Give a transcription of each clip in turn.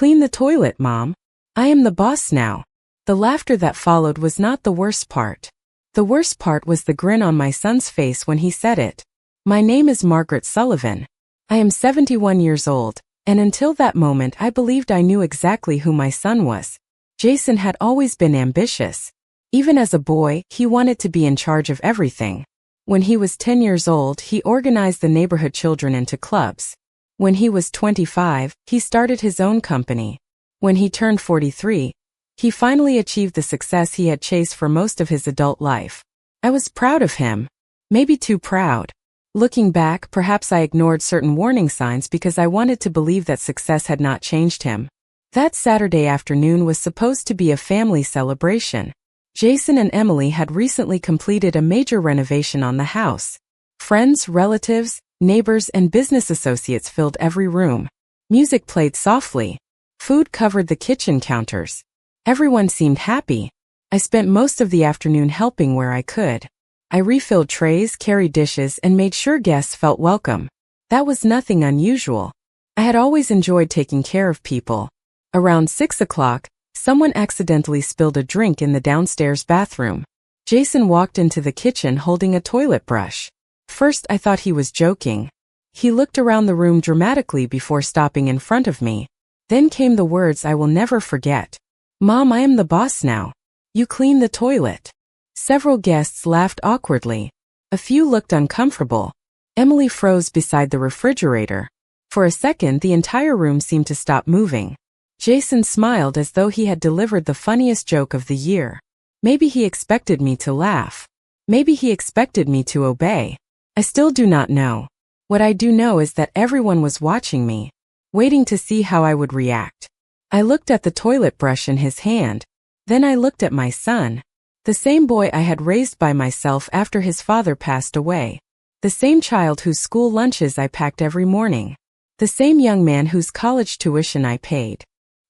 clean the toilet, Mom. I am the boss now." The laughter that followed was not the worst part. The worst part was the grin on my son's face when he said it. My name is Margaret Sullivan. I am 71 years old, and until that moment I believed I knew exactly who my son was. Jason had always been ambitious. Even as a boy, he wanted to be in charge of everything. When he was 10 years old, he organized the neighborhood children into clubs. When he was 25, he started his own company. When he turned 43, he finally achieved the success he had chased for most of his adult life. I was proud of him. Maybe too proud. Looking back, perhaps I ignored certain warning signs because I wanted to believe that success had not changed him. That Saturday afternoon was supposed to be a family celebration. Jason and Emily had recently completed a major renovation on the house. Friends, relatives, neighbors, and business associates filled every room. Music played softly. Food covered the kitchen counters. Everyone seemed happy. I spent most of the afternoon helping where I could. I refilled trays, carried dishes, and made sure guests felt welcome. That was nothing unusual. I had always enjoyed taking care of people. Around 6 o'clock, someone accidentally spilled a drink in the downstairs bathroom. Jason walked into the kitchen holding a toilet brush. First, I thought he was joking. He looked around the room dramatically before stopping in front of me. Then came the words I will never forget. "Mom, I am the boss now. You clean the toilet." Several guests laughed awkwardly. A few looked uncomfortable. Emily froze beside the refrigerator. For a second, the entire room seemed to stop moving. Jason smiled as though he had delivered the funniest joke of the year. Maybe he expected me to laugh. Maybe he expected me to obey. I still do not know. What I do know is that everyone was watching me, waiting to see how I would react. I looked at the toilet brush in his hand. Then I looked at my son. The same boy I had raised by myself after his father passed away. The same child whose school lunches I packed every morning. The same young man whose college tuition I paid.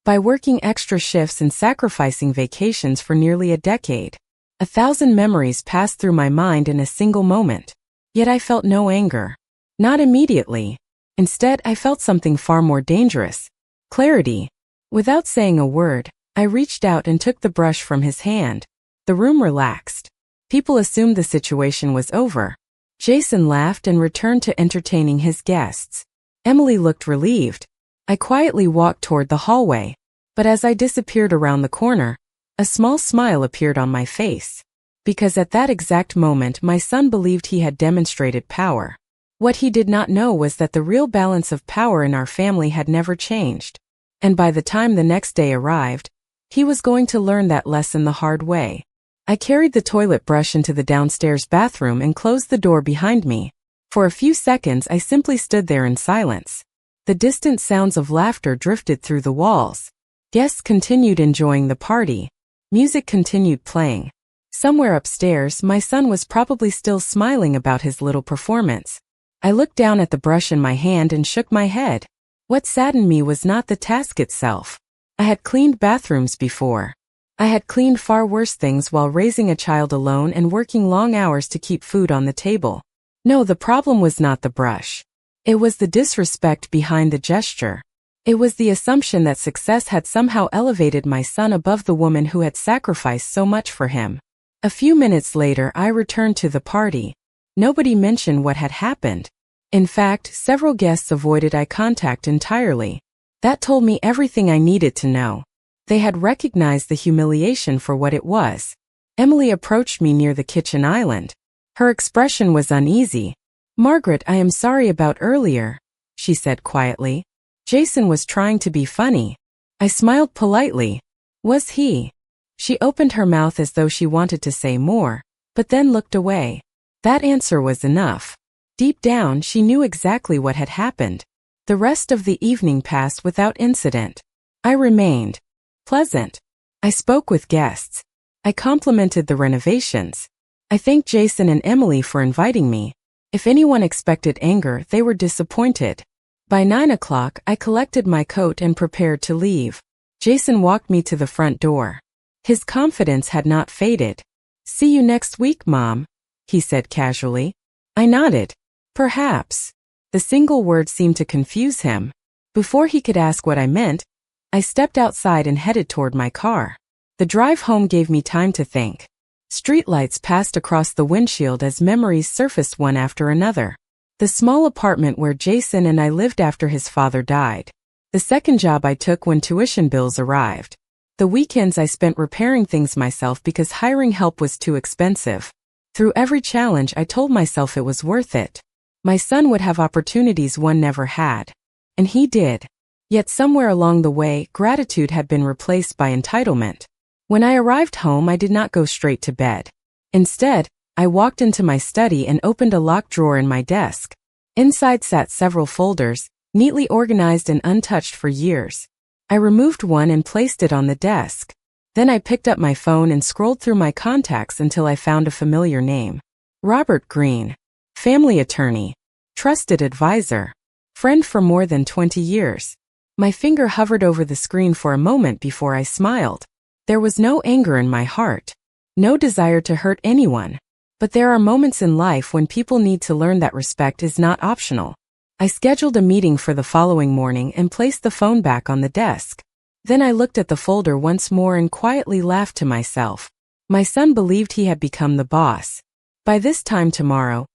By working extra shifts and sacrificing vacations for nearly a decade. 1,000 memories passed through my mind in a single moment. Yet I felt no anger. Not immediately. Instead, I felt something far more dangerous. Clarity. Without saying a word, I reached out and took the brush from his hand. The room relaxed. People assumed the situation was over. Jason laughed and returned to entertaining his guests. Emily looked relieved. I quietly walked toward the hallway. But as I disappeared around the corner, a small smile appeared on my face. Because at that exact moment my son believed he had demonstrated power. What he did not know was that the real balance of power in our family had never changed. And by the time the next day arrived, he was going to learn that lesson the hard way. I carried the toilet brush into the downstairs bathroom and closed the door behind me. For a few seconds I simply stood there in silence. The distant sounds of laughter drifted through the walls. Guests continued enjoying the party. Music continued playing. Somewhere upstairs, my son was probably still smiling about his little performance. I looked down at the brush in my hand and shook my head. What saddened me was not the task itself. I had cleaned bathrooms before. I had cleaned far worse things while raising a child alone and working long hours to keep food on the table. No, the problem was not the brush. It was the disrespect behind the gesture. It was the assumption that success had somehow elevated my son above the woman who had sacrificed so much for him. A few minutes later, I returned to the party. Nobody mentioned what had happened. In fact, several guests avoided eye contact entirely. That told me everything I needed to know. They had recognized the humiliation for what it was. Emily approached me near the kitchen island. Her expression was uneasy. "Margaret, I am sorry about earlier," she said quietly. Jason was trying to be funny. I smiled politely. Was he? She opened her mouth as though she wanted to say more, but then looked away. That answer was enough. Deep down, she knew exactly what had happened. The rest of the evening passed without incident. I remained pleasant. I spoke with guests. I complimented the renovations. I thanked Jason and Emily for inviting me. If anyone expected anger, they were disappointed. By 9 o'clock, I collected my coat and prepared to leave. Jason walked me to the front door. His confidence had not faded. "See you next week, Mom," he said casually. I nodded. Perhaps. The single word seemed to confuse him. Before he could ask what I meant, I stepped outside and headed toward my car. The drive home gave me time to think. Streetlights passed across the windshield as memories surfaced one after another. The small apartment where Jason and I lived after his father died. The second job I took when tuition bills arrived. The weekends I spent repairing things myself because hiring help was too expensive. Through every challenge, I told myself it was worth it. My son would have opportunities one never had. And he did. Yet somewhere along the way, gratitude had been replaced by entitlement. When I arrived home, I did not go straight to bed. Instead, I walked into my study and opened a locked drawer in my desk. Inside sat several folders, neatly organized and untouched for years. I removed one and placed it on the desk. Then I picked up my phone and scrolled through my contacts until I found a familiar name. Robert Greene. Family attorney. Trusted advisor. Friend for more than 20 years. My finger hovered over the screen for a moment before I smiled. There was no anger in my heart. No desire to hurt anyone. But there are moments in life when people need to learn that respect is not optional. I scheduled a meeting for the following morning and placed the phone back on the desk. Then I looked at the folder once more and quietly laughed to myself. My son believed he had become the boss. By this time tomorrow,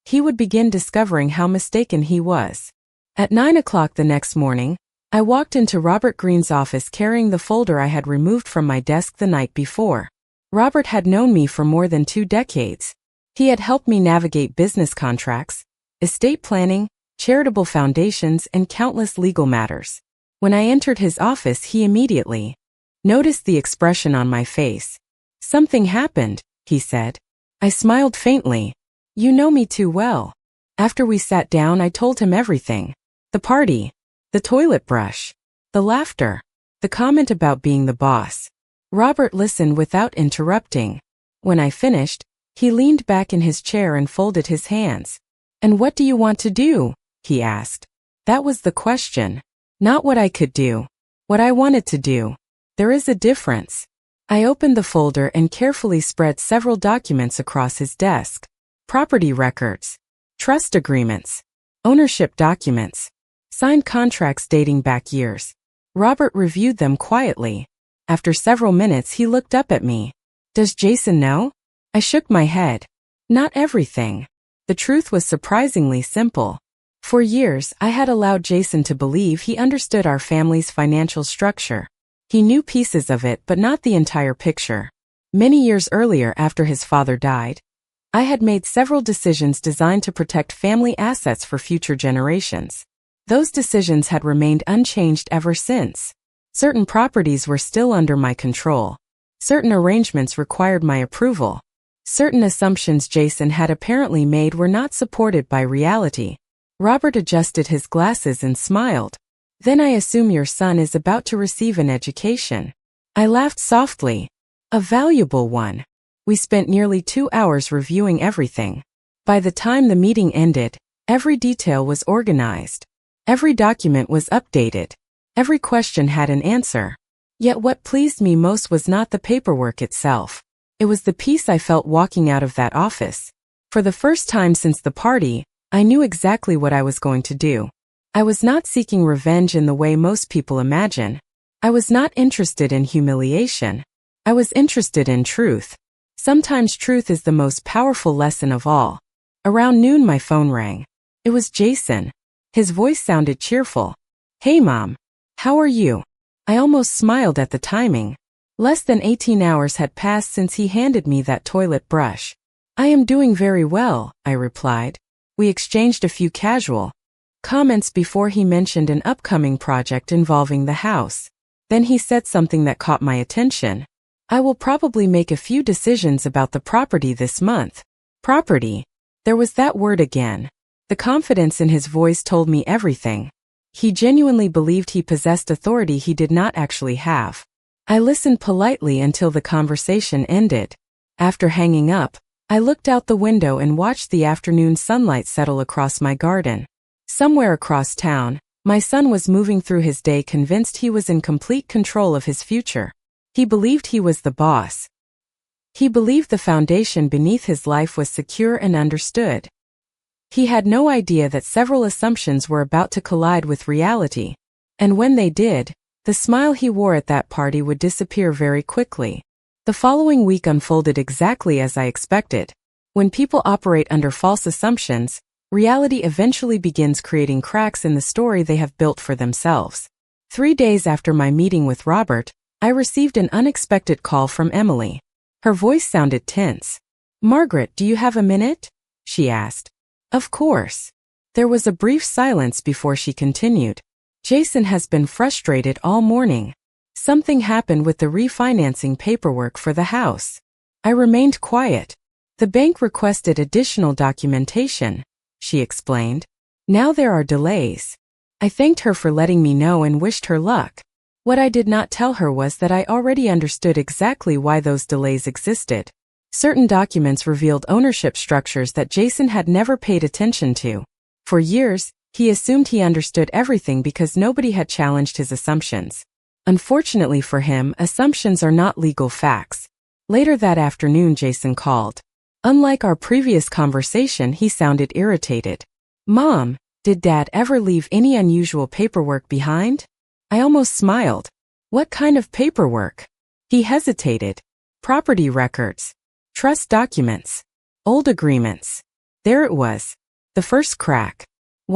he would begin discovering how mistaken he was. At 9 o'clock the next morning, I walked into Robert Greene's office carrying the folder I had removed from my desk the night before. Robert had known me for more than 2 decades. He had helped me navigate business contracts, estate planning, charitable foundations, and countless legal matters. When I entered his office, he immediately noticed the expression on my face. "Something happened," he said. I smiled faintly. "You know me too well." After we sat down, I told him everything. The party, the toilet brush, the laughter, the comment about being the boss. Robert listened without interrupting. When I finished, he leaned back in his chair and folded his hands. "And what do you want to do?" he asked. That was the question. Not what I could do. What I wanted to do. There is a difference. I opened the folder and carefully spread several documents across his desk. Property records. Trust agreements. Ownership documents. Signed contracts dating back years. Robert reviewed them quietly. After several minutes, he looked up at me. "Does Jason know?" I shook my head. Not everything. The truth was surprisingly simple. For years, I had allowed Jason to believe he understood our family's financial structure. He knew pieces of it, but not the entire picture. Many years earlier, after his father died, I had made several decisions designed to protect family assets for future generations. Those decisions had remained unchanged ever since. Certain properties were still under my control. Certain arrangements required my approval. Certain assumptions Jason had apparently made were not supported by reality. Robert adjusted his glasses and smiled. "Then I assume your son is about to receive an education." I laughed softly. "A valuable one." We spent nearly 2 hours reviewing everything. By the time the meeting ended, every detail was organized. Every document was updated. Every question had an answer. Yet what pleased me most was not the paperwork itself. It was the peace I felt walking out of that office. For the first time since the party, I knew exactly what I was going to do. I was not seeking revenge in the way most people imagine. I was not interested in humiliation. I was interested in truth. Sometimes truth is the most powerful lesson of all. Around noon my phone rang. It was Jason. His voice sounded cheerful. "Hey Mom. How are you?" I almost smiled at the timing. Less than 18 hours had passed since he handed me that toilet brush. "I am doing very well," I replied. We exchanged a few casual comments before he mentioned an upcoming project involving the house. Then he said something that caught my attention. "I will probably make a few decisions about the property this month." Property. There was that word again. The confidence in his voice told me everything. He genuinely believed he possessed authority he did not actually have. I listened politely until the conversation ended. After hanging up, I looked out the window and watched the afternoon sunlight settle across my garden. Somewhere across town, my son was moving through his day convinced he was in complete control of his future. He believed he was the boss. He believed the foundation beneath his life was secure and understood. He had no idea that several assumptions were about to collide with reality. And when they did, The smile he wore at that party would disappear very quickly. The following week unfolded exactly as I expected. When people operate under false assumptions, reality eventually begins creating cracks in the story they have built for themselves. 3 days after my meeting with Robert, I received an unexpected call from Emily. Her voice sounded tense. "Margaret, do you have a minute?" she asked. "Of course." There was a brief silence before she continued. "Jason has been frustrated all morning. Something happened with the refinancing paperwork for the house." I remained quiet. "The bank requested additional documentation," she explained. "Now there are delays." I thanked her for letting me know and wished her luck. What I did not tell her was that I already understood exactly why those delays existed. Certain documents revealed ownership structures that Jason had never paid attention to. For years, he assumed he understood everything because nobody had challenged his assumptions. Unfortunately for him, assumptions are not legal facts. Later that afternoon, Jason called. Unlike our previous conversation, he sounded irritated. "Mom, did Dad ever leave any unusual paperwork behind?" I almost smiled. "What kind of paperwork?" He hesitated. "Property records. Trust documents. Old agreements." There it was. The first crack.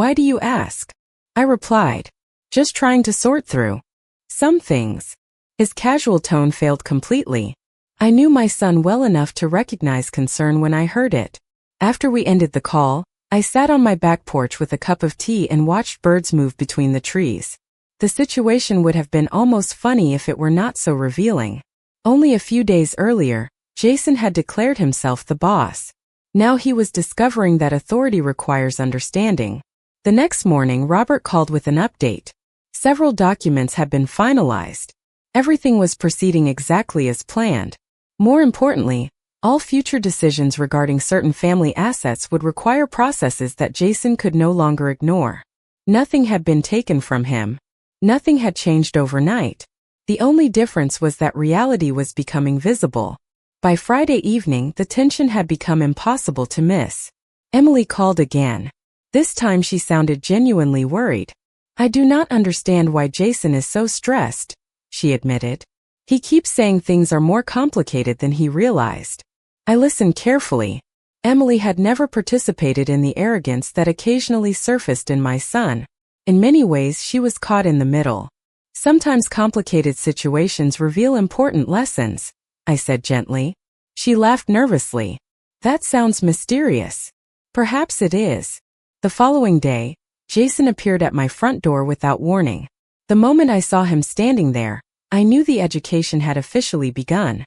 "Why do you ask?" I replied. "Just trying to sort through some things." His casual tone failed completely. I knew my son well enough to recognize concern when I heard it. After we ended the call, I sat on my back porch with a cup of tea and watched birds move between the trees. The situation would have been almost funny if it were not so revealing. Only a few days earlier, Jason had declared himself the boss. Now he was discovering that authority requires understanding. The next morning, Robert called with an update. Several documents had been finalized. Everything was proceeding exactly as planned. More importantly, all future decisions regarding certain family assets would require processes that Jason could no longer ignore. Nothing had been taken from him. Nothing had changed overnight. The only difference was that reality was becoming visible. By Friday evening, the tension had become impossible to miss. Emily called again. This time she sounded genuinely worried. "I do not understand why Jason is so stressed," she admitted. "He keeps saying things are more complicated than he realized." I listened carefully. Emily had never participated in the arrogance that occasionally surfaced in my son. In many ways, she was caught in the middle. "Sometimes complicated situations reveal important lessons," I said gently. She laughed nervously. "That sounds mysterious." "Perhaps it is." The following day, Jason appeared at my front door without warning. The moment I saw him standing there, I knew the education had officially begun.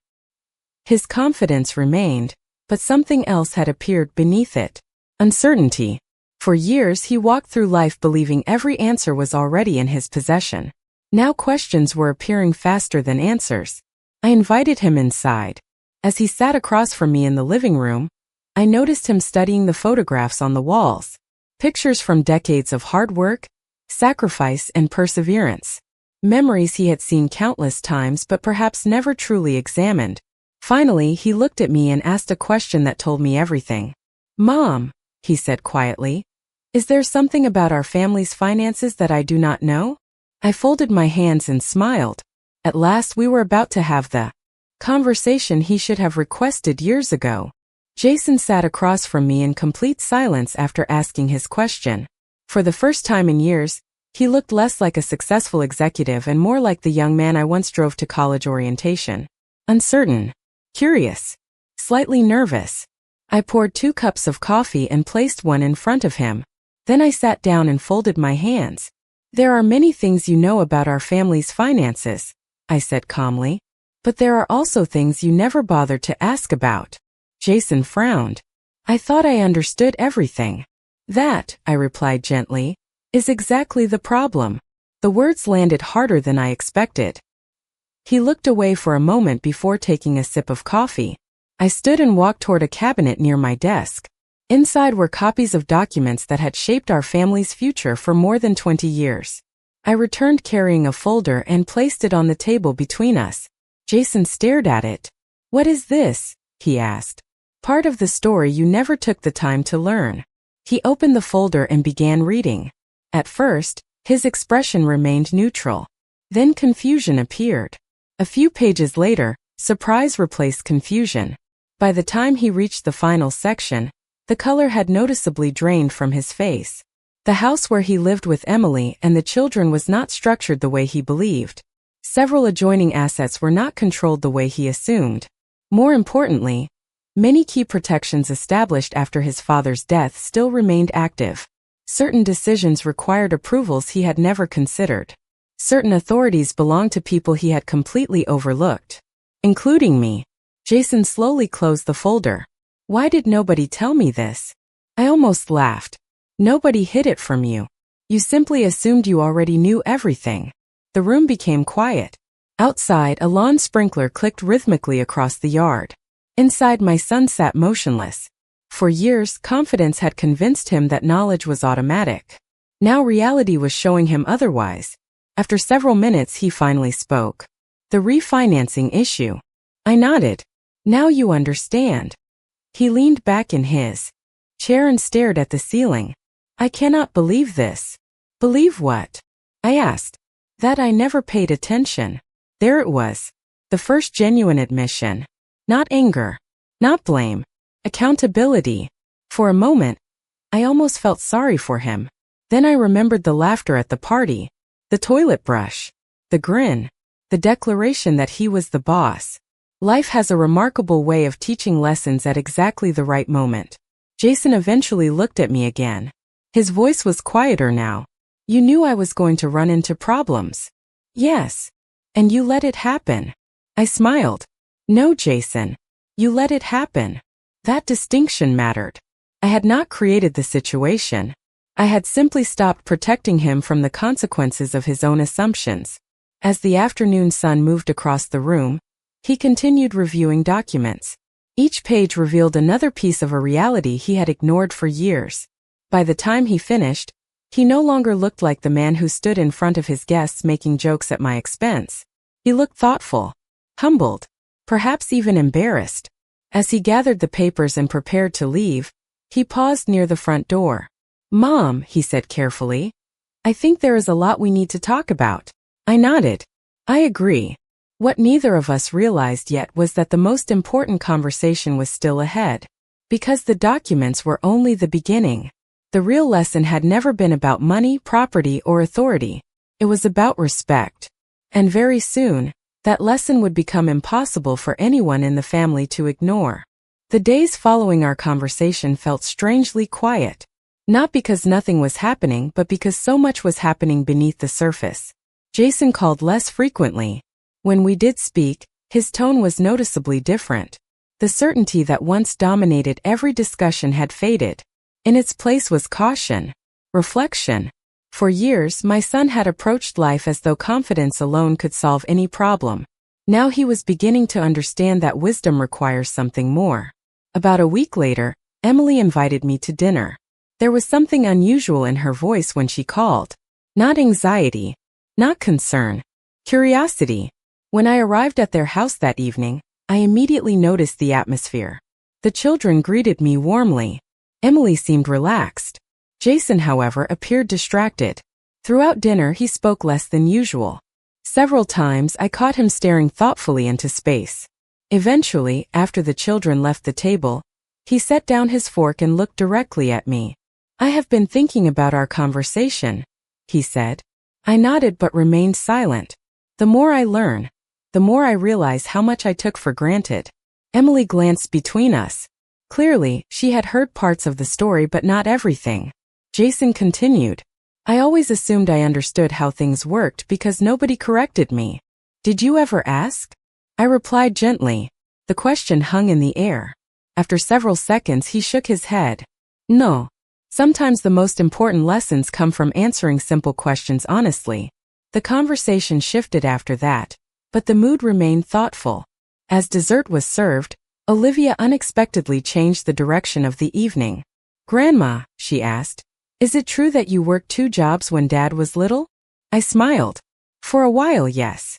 His confidence remained, but something else had appeared beneath it. Uncertainty. For years he walked through life believing every answer was already in his possession. Now questions were appearing faster than answers. I invited him inside. As he sat across from me in the living room, I noticed him studying the photographs on the walls. Pictures from decades of hard work, sacrifice, and perseverance. Memories he had seen countless times but perhaps never truly examined. Finally, he looked at me and asked a question that told me everything. "Mom," he said quietly, "is there something about our family's finances that I do not know?" I folded my hands and smiled. At last we were about to have the conversation he should have requested years ago. Jason sat across from me in complete silence after asking his question. For the first time in years, he looked less like a successful executive and more like the young man I once drove to college orientation. Uncertain, curious, slightly nervous. I poured 2 cups of coffee and placed one in front of him. Then I sat down and folded my hands. "There are many things you know about our family's finances," I said calmly. "But there are also things you never bothered to ask about." Jason frowned. "I thought I understood everything." "That," I replied gently, "is exactly the problem." The words landed harder than I expected. He looked away for a moment before taking a sip of coffee. I stood and walked toward a cabinet near my desk. Inside were copies of documents that had shaped our family's future for more than 20 years. I returned carrying a folder and placed it on the table between us. Jason stared at it. "What is this?" he asked. "Part of the story you never took the time to learn." He opened the folder and began reading. At first, his expression remained neutral. Then confusion appeared. A few pages later, surprise replaced confusion. By the time he reached the final section, the color had noticeably drained from his face. The house where he lived with Emily and the children was not structured the way he believed. Several adjoining assets were not controlled the way he assumed. More importantly, many key protections established after his father's death still remained active. Certain decisions required approvals he had never considered. Certain authorities belonged to people he had completely overlooked, including me. Jason slowly closed the folder. Why did nobody tell me this? I almost laughed. Nobody hid it from you. You simply assumed you already knew everything. The room became quiet. Outside, a lawn sprinkler clicked rhythmically across the yard. Inside, my son sat motionless. For years, confidence had convinced him that knowledge was automatic. Now reality was showing him otherwise. After several minutes, he finally spoke. The refinancing issue. I nodded. Now you understand. He leaned back in his chair and stared at the ceiling. I cannot believe this. Believe what? I asked. That I never paid attention. There it was. The first genuine admission. Not anger. Not blame. Accountability. For a moment, I almost felt sorry for him. Then I remembered the laughter at the party, the toilet brush, the grin, the declaration that he was the boss. Life has a remarkable way of teaching lessons at exactly the right moment. Jason eventually looked at me again. His voice was quieter now. You knew I was going to run into problems. Yes. And you let it happen. I smiled. No, Jason. You let it happen. That distinction mattered. I had not created the situation. I had simply stopped protecting him from the consequences of his own assumptions. As the afternoon sun moved across the room, he continued reviewing documents. Each page revealed another piece of a reality he had ignored for years. By the time he finished, he no longer looked like the man who stood in front of his guests making jokes at my expense. He looked thoughtful, humbled, perhaps even embarrassed. As he gathered the papers and prepared to leave, he paused near the front door. Mom, he said carefully, I think there is a lot we need to talk about. I nodded. I agree. What neither of us realized yet was that the most important conversation was still ahead. Because the documents were only the beginning. The real lesson had never been about money, property, or authority. It was about respect. And very soon, that lesson would become impossible for anyone in the family to ignore. The days following our conversation felt strangely quiet. Not because nothing was happening, but because so much was happening beneath the surface. Jason called less frequently. When we did speak, his tone was noticeably different. The certainty that once dominated every discussion had faded. In its place was caution, reflection. For years, my son had approached life as though confidence alone could solve any problem. Now he was beginning to understand that wisdom requires something more. About a week later, Emily invited me to dinner. There was something unusual in her voice when she called. Not anxiety, not concern, curiosity. When I arrived at their house that evening, I immediately noticed the atmosphere. The children greeted me warmly. Emily seemed relaxed. Jason, however, appeared distracted. Throughout dinner, he spoke less than usual. Several times, I caught him staring thoughtfully into space. Eventually, after the children left the table, he set down his fork and looked directly at me. I have been thinking about our conversation, he said. I nodded but remained silent. The more I learn, the more I realize how much I took for granted. Emily glanced between us. Clearly, she had heard parts of the story but not everything. Jason continued. I always assumed I understood how things worked because nobody corrected me. Did you ever ask? I replied gently. The question hung in the air. After several seconds, he shook his head. No. Sometimes the most important lessons come from answering simple questions honestly. The conversation shifted after that, but the mood remained thoughtful. As dessert was served, Olivia unexpectedly changed the direction of the evening. Grandma, she asked, is it true that you worked 2 jobs when Dad was little? I smiled. For a while, yes.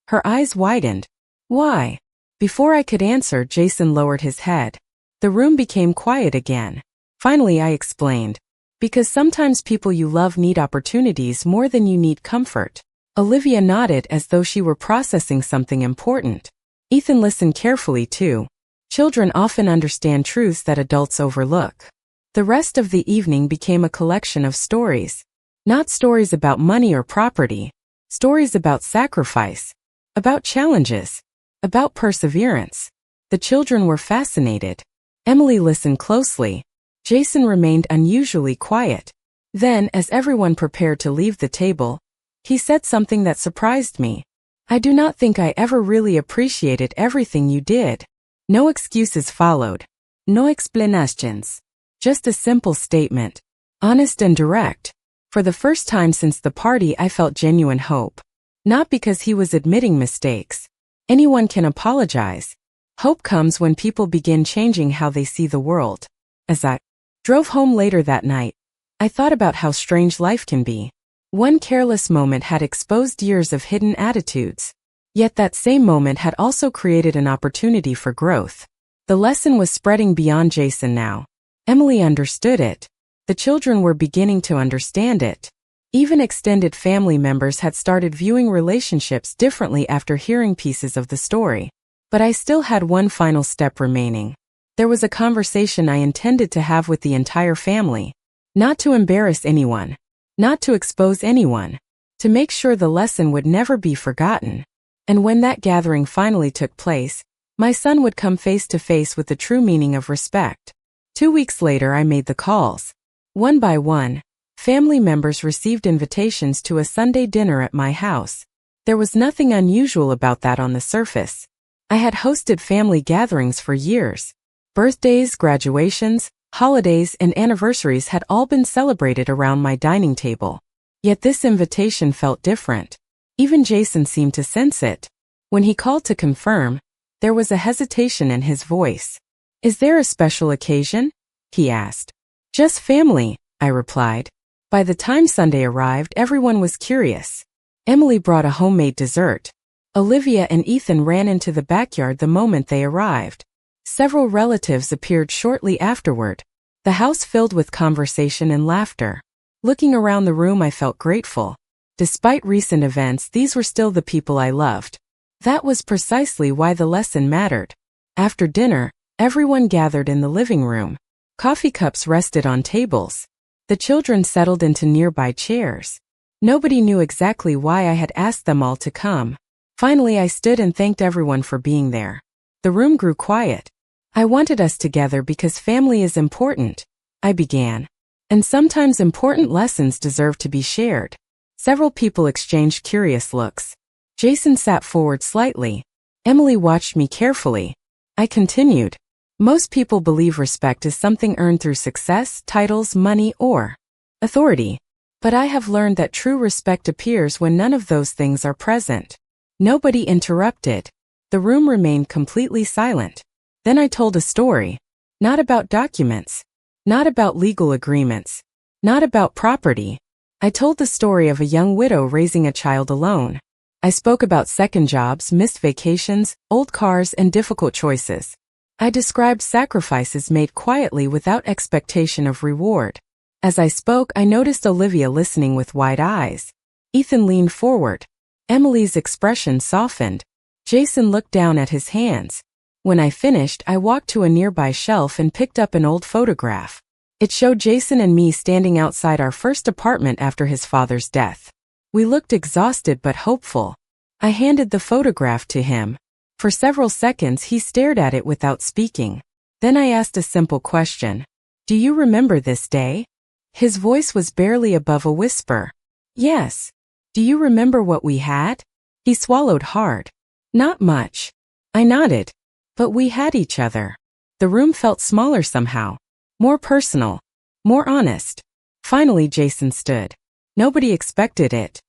Her eyes widened. Why? Before I could answer, Jason lowered his head. The room became quiet again. Finally, I explained. Because sometimes people you love need opportunities more than you need comfort. Olivia nodded as though she were processing something important. Ethan listened carefully too. Children often understand truths that adults overlook. The rest of the evening became a collection of stories. Not stories about money or property. Stories about sacrifice. About challenges. About perseverance. The children were fascinated. Emily listened closely. Jason remained unusually quiet. Then, as everyone prepared to leave the table, he said something that surprised me. I do not think I ever really appreciated everything you did. No excuses followed. No explanations. Just a simple statement. Honest and direct. For the first time since the party, I felt genuine hope. Not because he was admitting mistakes. Anyone can apologize. Hope comes when people begin changing how they see the world. As I drove home later that night, I thought about how strange life can be. One careless moment had exposed years of hidden attitudes. Yet that same moment had also created an opportunity for growth. The lesson was spreading beyond Jason now. Emily understood it. The children were beginning to understand it. Even extended family members had started viewing relationships differently after hearing pieces of the story. But I still had one final step remaining. There was a conversation I intended to have with the entire family. Not to embarrass anyone. Not to expose anyone. To make sure the lesson would never be forgotten. And when that gathering finally took place, my son would come face to face with the true meaning of respect. 2 weeks later, I made the calls. One by one, family members received invitations to a Sunday dinner at my house. There was nothing unusual about that on the surface. I had hosted family gatherings for years. Birthdays, graduations, holidays, and anniversaries had all been celebrated around my dining table. Yet this invitation felt different. Even Jason seemed to sense it. When he called to confirm, there was a hesitation in his voice. Is there a special occasion? He asked. Just family, I replied. By the time Sunday arrived, everyone was curious. Emily brought a homemade dessert. Olivia and Ethan ran into the backyard the moment they arrived. Several relatives appeared shortly afterward. The house filled with conversation and laughter. Looking around the room, I felt grateful. Despite recent events, these were still the people I loved. That was precisely why the lesson mattered. After dinner, everyone gathered in the living room. Coffee cups rested on tables. The children settled into nearby chairs. Nobody knew exactly why I had asked them all to come. Finally, I stood and thanked everyone for being there. The room grew quiet. I wanted us together because family is important, I began. And sometimes important lessons deserve to be shared. Several people exchanged curious looks. Jason sat forward slightly. Emily watched me carefully. I continued. Most people believe respect is something earned through success, titles, money, or authority. But I have learned that true respect appears when none of those things are present. Nobody interrupted. The room remained completely silent. Then I told a story. Not about documents. Not about legal agreements. Not about property. I told the story of a young widow raising a child alone. I spoke about second jobs, missed vacations, old cars, and difficult choices. I described sacrifices made quietly without expectation of reward. As I spoke, I noticed Olivia listening with wide eyes. Ethan leaned forward. Emily's expression softened. Jason looked down at his hands. When I finished, I walked to a nearby shelf and picked up an old photograph. It showed Jason and me standing outside our first apartment after his father's death. We looked exhausted but hopeful. I handed the photograph to him. For several seconds, he stared at it without speaking. Then I asked a simple question. Do you remember this day? His voice was barely above a whisper. Yes. Do you remember what we had? He swallowed hard. Not much. I nodded. But we had each other. The room felt smaller somehow. More personal. More honest. Finally, Jason stood. Nobody expected it.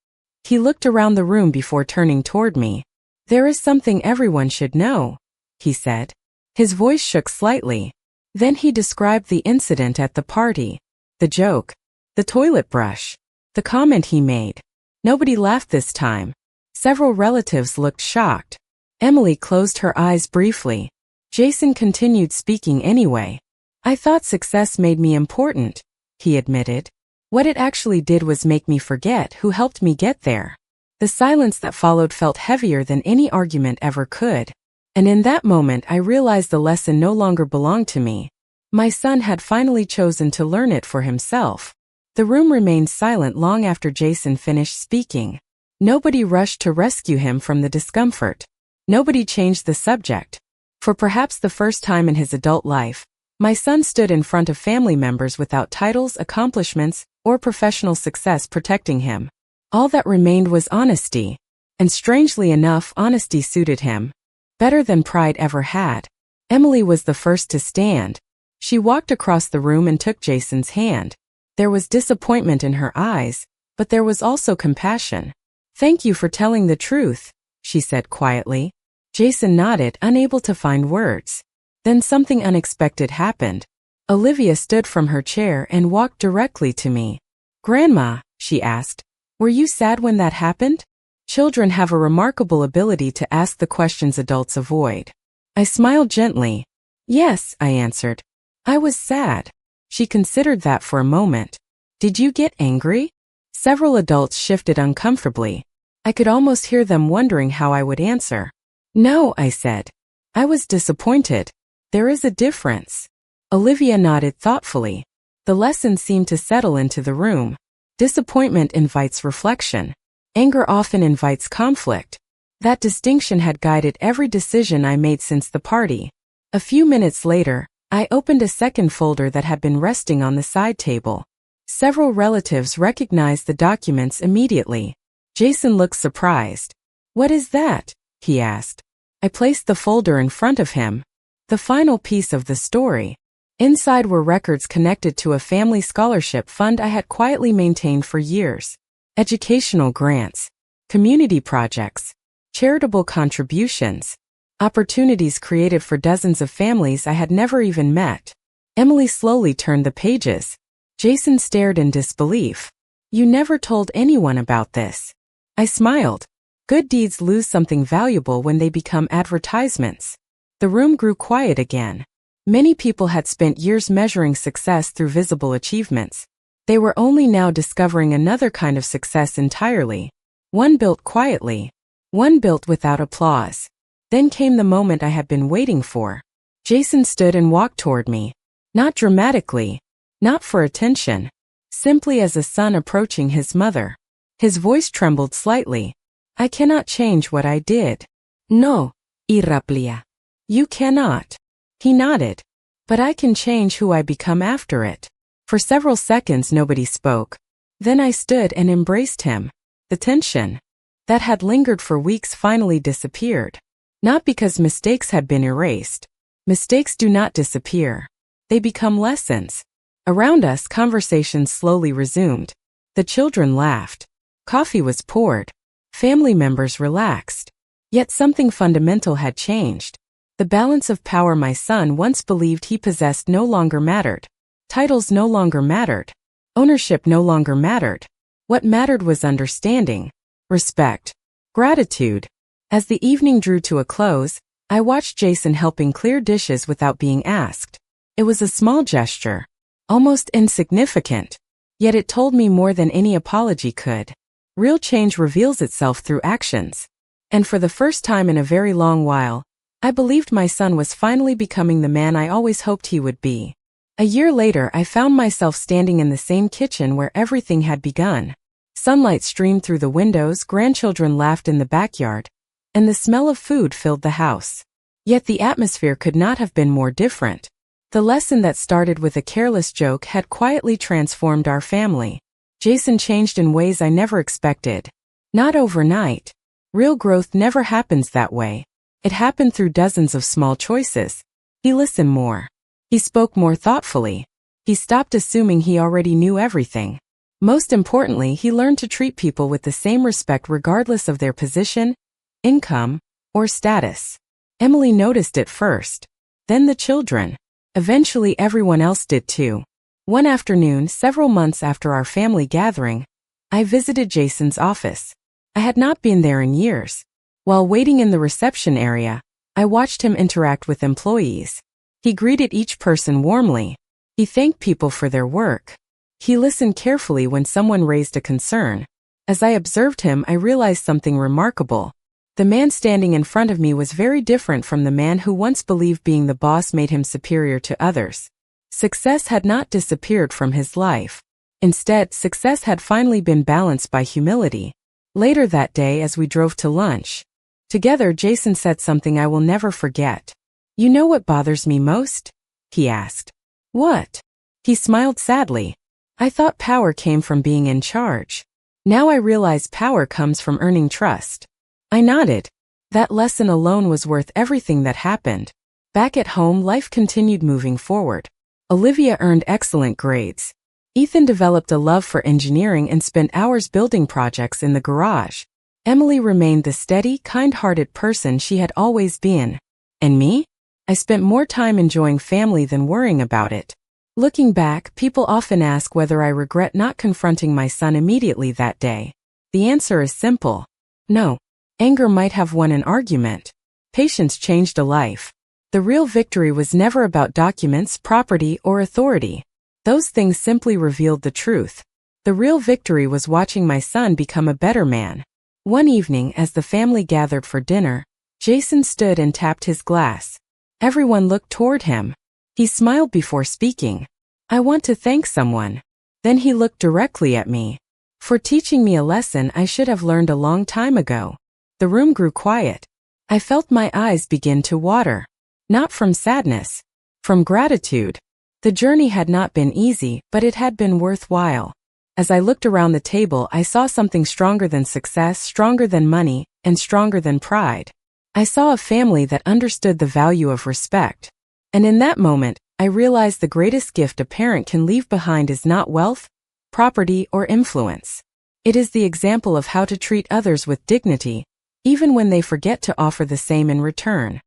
He looked around the room before turning toward me. There is something everyone should know, he said. His voice shook slightly. Then he described the incident at the party. The joke. The toilet brush. The comment he made. Nobody laughed this time. Several relatives looked shocked. Emily closed her eyes briefly. Jason continued speaking anyway. I thought success made me important, he admitted. What it actually did was make me forget who helped me get there. The silence that followed felt heavier than any argument ever could. And in that moment I realized the lesson no longer belonged to me. My son had finally chosen to learn it for himself. The room remained silent long after Jason finished speaking. Nobody rushed to rescue him from the discomfort. Nobody changed the subject. For perhaps the first time in his adult life, my son stood in front of family members without titles, accomplishments, or professional success protecting him. All that remained was honesty. And strangely enough, honesty suited him better than pride ever had. Emily was the first to stand. She walked across the room and took Jason's hand. There was disappointment in her eyes, but there was also compassion. "Thank you for telling the truth," she said quietly. Jason nodded, unable to find words. Then something unexpected happened. Olivia stood from her chair and walked directly to me. "Grandma," she asked, "were you sad when that happened?" Children have a remarkable ability to ask the questions adults avoid. I smiled gently. "Yes," I answered. "I was sad." She considered that for a moment. "Did you get angry?" Several adults shifted uncomfortably. I could almost hear them wondering how I would answer. "No," I said. "I was disappointed. There is a difference." Olivia nodded thoughtfully. The lesson seemed to settle into the room. Disappointment invites reflection. Anger often invites conflict. That distinction had guided every decision I made since the party. A few minutes later, I opened a second folder that had been resting on the side table. Several relatives recognized the documents immediately. Jason looked surprised. "What is that?" he asked. I placed the folder in front of him. The final piece of the story. Inside were records connected to a family scholarship fund I had quietly maintained for years. Educational grants, community projects, charitable contributions, opportunities created for dozens of families I had never even met. Emily slowly turned the pages. Jason stared in disbelief. "You never told anyone about this." I smiled. Good deeds lose something valuable when they become advertisements. The room grew quiet again. Many people had spent years measuring success through visible achievements. They were only now discovering another kind of success entirely. One built quietly. One built without applause. Then came the moment I had been waiting for. Jason stood and walked toward me. Not dramatically. Not for attention. Simply as a son approaching his mother. His voice trembled slightly. "I cannot change what I did." "No, Iraplia. You cannot." He nodded. "But I can change who I become after it." For several seconds nobody spoke. Then I stood and embraced him. The tension that had lingered for weeks finally disappeared. Not because mistakes had been erased. Mistakes do not disappear. They become lessons. Around us, conversations slowly resumed. The children laughed. Coffee was poured. Family members relaxed. Yet something fundamental had changed. The balance of power my son once believed he possessed no longer mattered. Titles no longer mattered. Ownership no longer mattered. What mattered was understanding, respect, gratitude. As the evening drew to a close, I watched Jason helping clear dishes without being asked. It was a small gesture, almost insignificant, yet it told me more than any apology could. Real change reveals itself through actions. And for the first time in a very long while, I believed my son was finally becoming the man I always hoped he would be. A year later, I found myself standing in the same kitchen where everything had begun. Sunlight streamed through the windows, grandchildren laughed in the backyard, and the smell of food filled the house. Yet the atmosphere could not have been more different. The lesson that started with a careless joke had quietly transformed our family. Jason changed in ways I never expected. Not overnight. Real growth never happens that way. It happened through dozens of small choices. He listened more. He spoke more thoughtfully. He stopped assuming he already knew everything. Most importantly, he learned to treat people with the same respect regardless of their position, income, or status. Emily noticed it first. Then the children. Eventually everyone else did too. One afternoon, several months after our family gathering, I visited Jason's office. I had not been there in years. While waiting in the reception area, I watched him interact with employees. He greeted each person warmly. He thanked people for their work. He listened carefully when someone raised a concern. As I observed him, I realized something remarkable. The man standing in front of me was very different from the man who once believed being the boss made him superior to others. Success had not disappeared from his life. Instead, success had finally been balanced by humility. Later that day, as we drove to lunch together, Jason said something I will never forget. "You know what bothers me most?" he asked. "What?" He smiled sadly. "I thought power came from being in charge. Now I realize power comes from earning trust." I nodded. That lesson alone was worth everything that happened. Back at home, life continued moving forward. Olivia earned excellent grades. Ethan developed a love for engineering and spent hours building projects in the garage. Emily remained the steady, kind-hearted person she had always been. And me? I spent more time enjoying family than worrying about it. Looking back, people often ask whether I regret not confronting my son immediately that day. The answer is simple. No. Anger might have won an argument. Patience changed a life. The real victory was never about documents, property, or authority. Those things simply revealed the truth. The real victory was watching my son become a better man. One evening, as the family gathered for dinner, Jason stood and tapped his glass. Everyone looked toward him. He smiled before speaking. "I want to thank someone." Then he looked directly at me. "For teaching me a lesson I should have learned a long time ago." The room grew quiet. I felt my eyes begin to water. Not from sadness. From gratitude. The journey had not been easy, but it had been worthwhile. As I looked around the table, I saw something stronger than success, stronger than money, and stronger than pride. I saw a family that understood the value of respect. And in that moment, I realized the greatest gift a parent can leave behind is not wealth, property, or influence. It is the example of how to treat others with dignity, even when they forget to offer the same in return.